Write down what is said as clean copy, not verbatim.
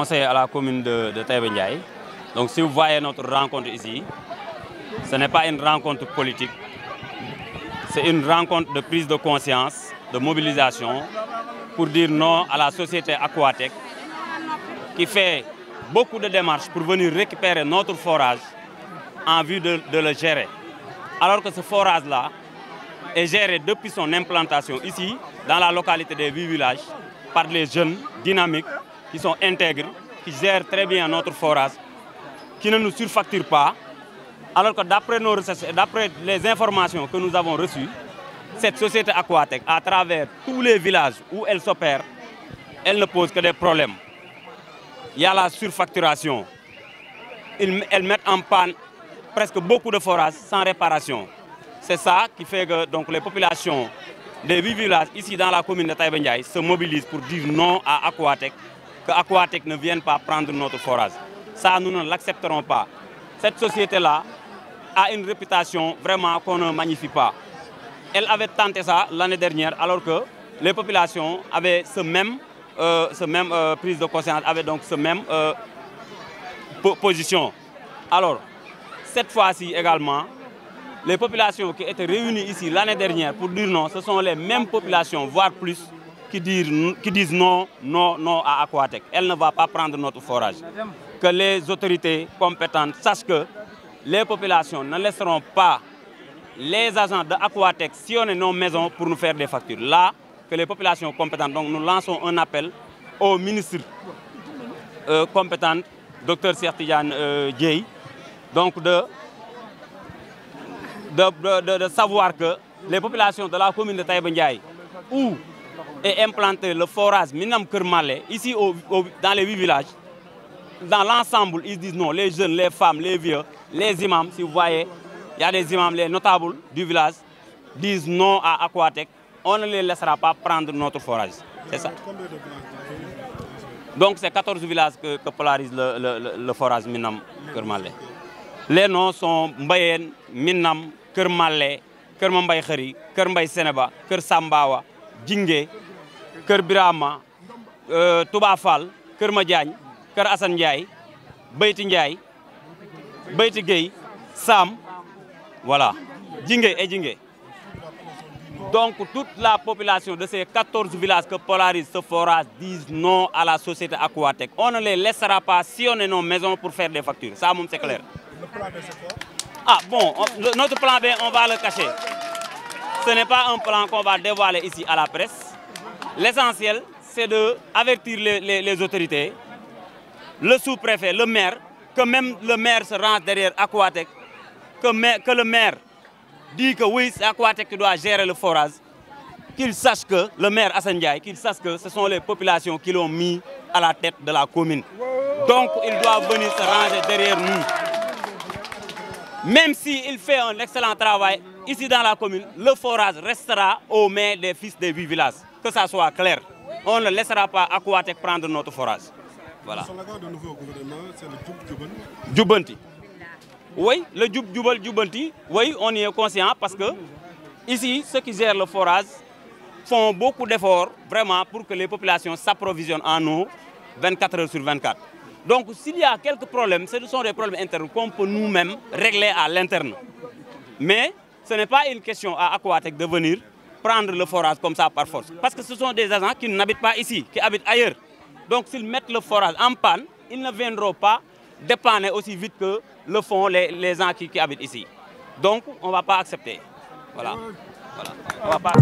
conseiller à la commune de Taïba Ndiaye. Donc si vous voyez notre rencontre ici, ce n'est pas une rencontre politique, c'est une rencontre de prise de conscience, de mobilisation pour dire non à la société Aquatech qui fait beaucoup de démarches pour venir récupérer notre forage en vue de le gérer. Alors que ce forage-là est géré depuis son implantation ici, dans la localité des 8 villages, par les jeunes dynamiques qui sont intègres, qui gèrent très bien notre forage, qui ne nous surfacturent pas. Alors que d'après nos recherches et d'après les informations que nous avons reçues, cette société Aquatech, à travers tous les villages où elle s'opère, elle ne pose que des problèmes. Il y a la surfacturation. Elles mettent en panne presque beaucoup de forages sans réparation. C'est ça qui fait que donc, les populations des 8 villages ici dans la commune de Taïba Ndiaye se mobilisent pour dire non à Aquatech, que Aquatech ne vienne pas prendre notre forage. Ça, nous ne l'accepterons pas. Cette société-là a une réputation vraiment qu'on ne magnifie pas. Elle avait tenté ça l'année dernière alors que les populations avaient ce même prise de conscience, avaient donc ce même position. Alors, cette fois-ci également, les populations qui étaient réunies ici l'année dernière pour dire non, ce sont les mêmes populations, voire plus, qui disent non à Aquatech. Elle ne va pas prendre notre forage. Que les autorités compétentes sachent que les populations ne laisseront pas les agents de Aquatech sillonner nos maisons pour nous faire des factures. Là, que les populations compétentes, donc nous lançons un appel au ministre compétent, Dr Cheikh Tidiane Dièye, donc de savoir que les populations de la commune de Taïba Ndiaye, où est implanté le forage Minam Keur Malé, ici dans les 8 villages, dans l'ensemble, ils disent non, les jeunes, les femmes, les vieux, les imams, si vous voyez, il y a des imams, les notables du village, disent non à Aquatech, on ne les laissera pas prendre notre forage. C'est ça. Donc c'est 14 villages que polarise le forage Minam Keur Malé. Les noms sont Mbayen, Minam, Keur Malé, Keur Mambay Khari, Keur Mbay Seneba, Keur Sambawa, Djingé, Keur Birama, Touba Fall, Keur Madiagne, Keur Assane Ndiaye, Beyti Ndiaye, Beyti Gueye, Sam, voilà, Djingé et Djingé. Donc toute la population de ces 14 villages que polarise ce forage disent non à la société Aquatech. On ne les laissera pas sillonner nos maisons pour faire des factures. Ça, c'est clair. Le plan B, c'est quoi? Ah bon, notre plan B, on va le cacher. Ce n'est pas un plan qu'on va dévoiler ici à la presse. L'essentiel, c'est d'avertir les autorités, le sous-préfet, le maire, que même le maire se range derrière Aquatech, que le maire dit que oui, c'est Aquatech qui doit gérer le forage, qu'il sache que, le maire Assane Ndiaye, qu'il sache que ce sont les populations qui l'ont mis à la tête de la commune. Donc, il doit venir se ranger derrière nous. Même s'il fait un excellent travail ici dans la commune, le forage restera aux mains des fils des 8 villages. Que ça soit clair. On ne laissera pas Aquatech prendre notre forage. Voilà. Le slogan du nouveau gouvernement, c'est le Djoub Djoubanti. Djoubanti. Oui, le Djoub Djoubanti, oui, on y est conscient parce que ici, ceux qui gèrent le forage font beaucoup d'efforts vraiment pour que les populations s'approvisionnent en eau 24 heures sur 24. Donc s'il y a quelques problèmes, ce sont des problèmes internes qu'on peut nous-mêmes régler à l'interne. Mais ce n'est pas une question à Aquatech de venir prendre le forage comme ça par force. Parce que ce sont des agents qui n'habitent pas ici, qui habitent ailleurs. Donc s'ils mettent le forage en panne, ils ne viendront pas dépanner aussi vite que le font les gens qui habitent ici. Donc on ne va pas accepter. Voilà. On va pas...